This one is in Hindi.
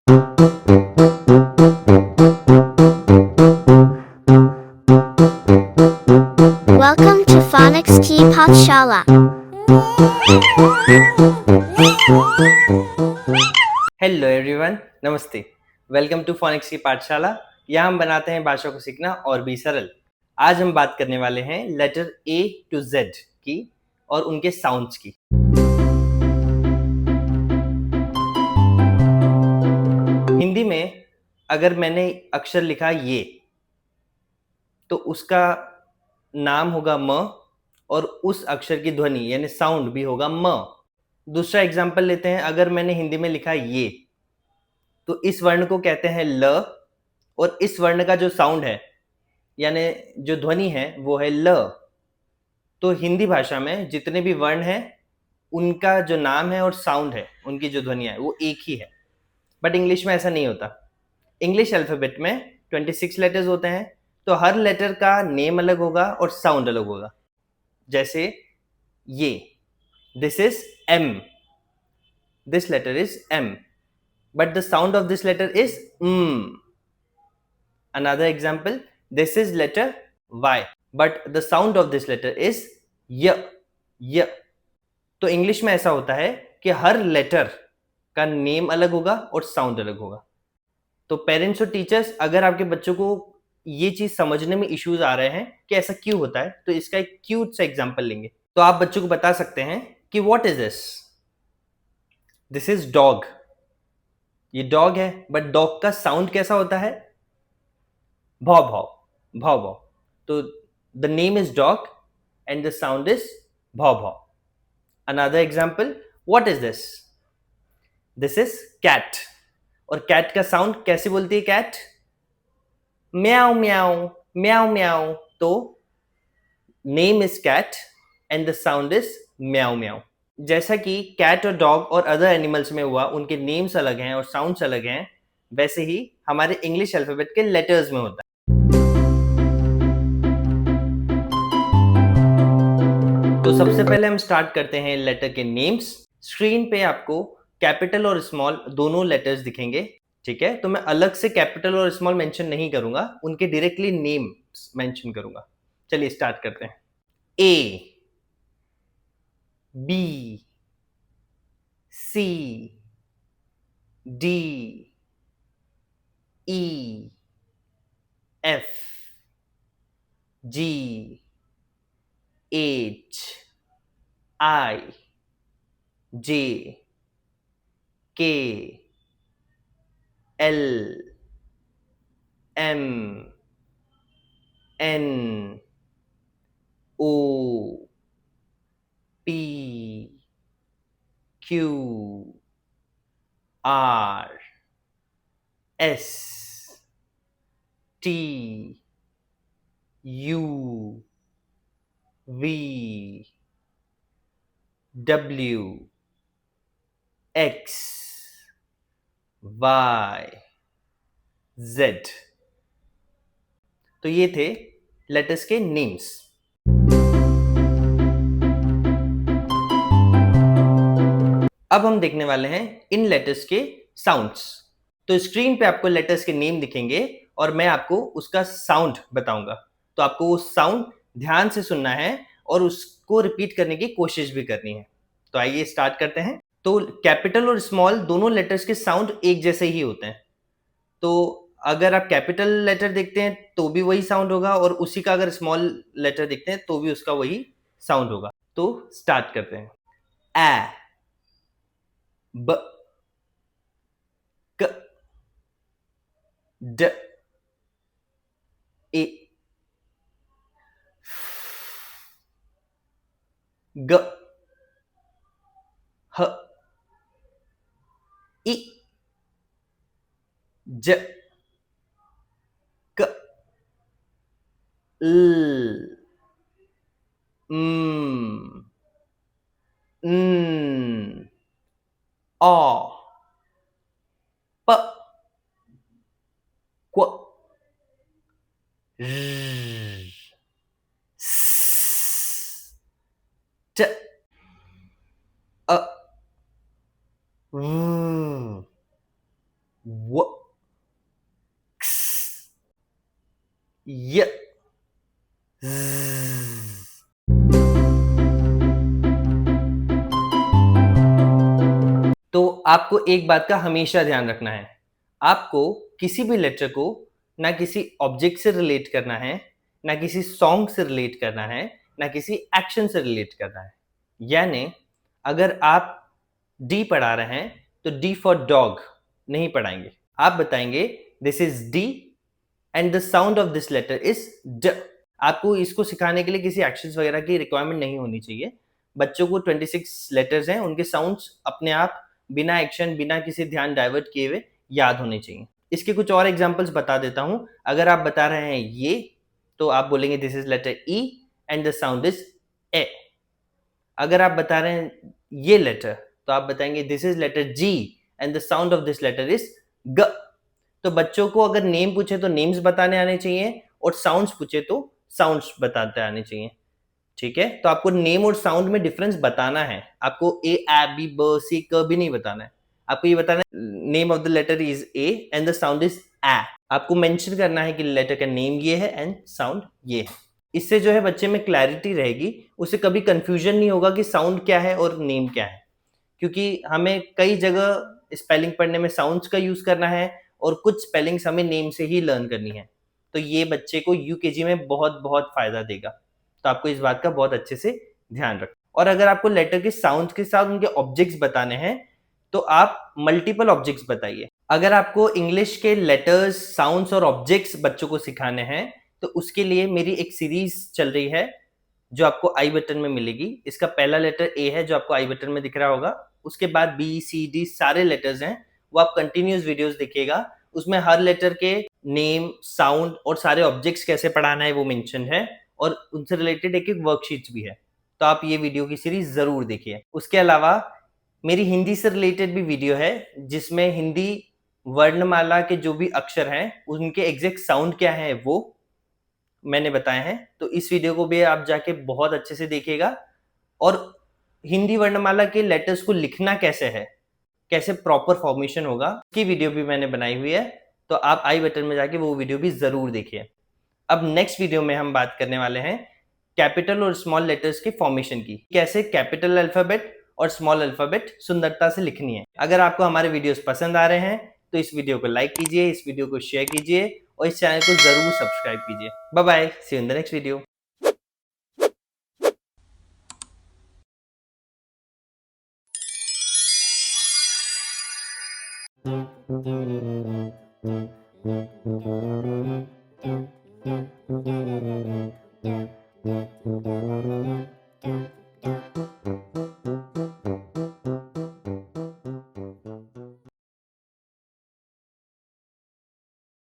Welcome to Phonics Key Pathshala. Hello everyone, नमस्ते। वेलकम टू फोनिक्स की पाठशाला। यहाँ हम बनाते हैं भाषा को सीखना और भी सरल। आज हम बात करने वाले हैं लेटर ए टू जेड की और उनके साउंड्स की। हिंदी में अगर मैंने अक्षर लिखा ये, तो उसका नाम होगा म और उस अक्षर की ध्वनि यानी साउंड भी होगा म। दूसरा एग्जाम्पल लेते हैं। अगर मैंने हिंदी में लिखा ये, तो इस वर्ण को कहते हैं ल और इस वर्ण का जो साउंड है यानी जो ध्वनि है वो है ल। तो हिंदी भाषा में जितने भी वर्ण हैं उनका जो नाम है और साउंड है, उनकी जो ध्वनिया है वो एक ही है। बट इंग्लिश में ऐसा नहीं होता। इंग्लिश अल्फाबेट में 26 लेटर्स होते हैं, तो हर लेटर का नेम अलग होगा और साउंड अलग होगा। जैसे ये, this is M, this letter is M, but the sound of this letter is Another example, this is letter Y, but the sound of this letter is y. तो इंग्लिश में ऐसा होता है कि हर लेटर का नेम अलग होगा और साउंड अलग होगा। तो पेरेंट्स और टीचर्स अगर आपके बच्चों को ये चीज समझने में इश्यूज आ रहे हैं कि ऐसा क्यों होता है, तो इसका एक क्यूट सा एग्जांपल लेंगे। तो आप बच्चों को बता सकते हैं कि what is this, this is dog. ये डॉग है, बट डॉग का साउंड कैसा होता है? भाव भाव भाव भाव। तो the name is dog and the sound is भाव भाव। Another example, what is this, this is cat. और कैट का साउंड कैसे बोलती है कैट? म्याऊ म्याऊ म्याऊ म्याऊ। तो name is cat and the sound is म्याऊ म्याऊ। जैसा कि कैट और डॉग और अदर एनिमल्स में हुआ, उनके नेम्स अलग हैं और साउंड्स अलग हैं, वैसे ही हमारे इंग्लिश अल्फाबेट के लेटर्स में होता है। तो सबसे पहले हम स्टार्ट करते हैं लेटर के नेम्स। स्क्रीन पे आपको कैपिटल और स्मॉल दोनों लेटर्स दिखेंगे, ठीक है? तो मैं अलग से कैपिटल और स्मॉल मेंशन नहीं करूंगा, उनके डायरेक्टली नेम मेंशन करूंगा। चलिए स्टार्ट करते हैं। A, B, C, D, E, F, G, H, I, J, K, L, M, N, O, P, Q, R, S, T, U, V, W, X, Y, Z. तो ये थे लेटर्स के नेम्स। अब हम देखने वाले हैं इन लेटर्स के साउंड्स। तो स्क्रीन पे आपको लेटर्स के नेम दिखेंगे और मैं आपको उसका साउंड बताऊंगा। तो आपको वो साउंड ध्यान से सुनना है और उसको रिपीट करने की कोशिश भी करनी है। तो आइए स्टार्ट करते हैं। तो कैपिटल और स्मॉल दोनों लेटर्स के साउंड एक जैसे ही होते हैं। तो अगर आप कैपिटल लेटर देखते हैं तो भी वही साउंड होगा और उसी का अगर स्मॉल लेटर देखते हैं तो भी उसका वही साउंड होगा। तो स्टार्ट करते हैं। ए, ब, क, ड, ए, ग, ह, इ, ज, क, ल, न, अ, प, क्व, र, स, ट, अ, र, w, x, y, z. तो आपको एक बात का हमेशा ध्यान रखना है, आपको किसी भी लेटर को ना किसी ऑब्जेक्ट से रिलेट करना है, ना किसी सॉन्ग से रिलेट करना है, ना किसी एक्शन से रिलेट करना है। यानी अगर आप डी पढ़ा रहे हैं तो डी फॉर डॉग नहीं पढ़ाएंगे, आप बताएंगे this is D and the sound of this letter is ड। आपको इसको सिखाने के लिए किसी एक्शंस वगैरह की रिक्वायरमेंट नहीं होनी चाहिए। बच्चों को 26 लेटर्स हैं, उनके साउंड्स अपने आप बिना एक्शन, बिना किसी ध्यान डाइवर्ट किए हुए याद होने चाहिए। इसके कुछ और एग्जांपल्स बता देता हूं। अगर आप बता रहे हैं ये, तो आप बोलेंगे this is letter E and the sound is ए। अगर आप बता रहे हैं ये लेटर, तो आप बताएंगे this is letter G and the sound of this letter is ग। तो बच्चों को अगर नेम पूछे तो नेम्स बताने आने चाहिए, और साउंड्स पूछे तो साउंड्स बताते आने चाहिए। ठीक है, तो आपको नेम और साउंड में डिफरेंस बताना है। आपको ए बी ब सी क भी नहीं बताना है, आपको ये बताना है name of the letter is A and the sound is A. आपको मेंशन करना है कि लेटर का नेम ये है एंड साउंड ये है। इससे जो है बच्चे में क्लैरिटी रहेगी, उसे कभी कंफ्यूजन नहीं होगा कि साउंड क्या है और नेम क्या है। क्योंकि हमें कई जगह स्पेलिंग पढ़ने में साउंड्स का यूज करना है, और कुछ स्पेलिंग्स हमें नेम से ही लर्न करनी है। तो ये बच्चे को यूकेजी में बहुत बहुत फायदा देगा। तो आपको इस बात का बहुत अच्छे से ध्यान रखना। और अगर आपको लेटर के साउंड के साथ उनके ऑब्जेक्ट्स बताने हैं, तो आप मल्टीपल ऑब्जेक्ट्स बताइए। अगर आपको इंग्लिश के लेटर्स, साउंड्स और ऑब्जेक्ट्स बच्चों को सिखाने हैं, तो उसके लिए मेरी एक सीरीज चल रही है जो आपको आई बटन में मिलेगी। इसका पहला लेटर ए है जो आपको आई बटन में दिख रहा होगा। उसके बाद बी सी डी सारे लेटर्स हैं, वो आप कंटिन्यूस वीडियोस देखिएगा। उसमें हर लेटर के नेम, साउंड और सारे ऑब्जेक्ट्स कैसे पढ़ाना है वो मेंशन है, और उनसे रिलेटेड एक एक वर्कशीट्स भी है। तो आप ये वीडियो की सीरीज जरूर देखिए। उसके अलावा मेरी हिंदी से रिलेटेड भी वीडियो है, जिसमें हिंदी वर्णमाला के जो भी अक्षर हैं उनके एग्जैक्ट साउंड क्या है वो मैंने बताए हैं। तो इस वीडियो को भी आप जाके बहुत अच्छे से देखिएगा। और हिंदी वर्णमाला के लेटर्स को लिखना कैसे है, कैसे प्रॉपर फॉर्मेशन होगा, उसकी वीडियो भी मैंने बनाई हुई है। तो आप आई बटन में जाके वो वीडियो भी जरूर देखिए। अब नेक्स्ट वीडियो में हम बात करने वाले हैं कैपिटल और स्मॉल लेटर्स के फॉर्मेशन की, कैसे कैपिटल अल्फाबेट और स्मॉल अल्फाबेट सुंदरता से लिखनी है। अगर आपको हमारे वीडियोस पसंद आ रहे हैं तो इस वीडियो को लाइक कीजिए, इस वीडियो को शेयर कीजिए और इस चैनल को जरूर सब्सक्राइब कीजिए। Bye bye, see you in the next video.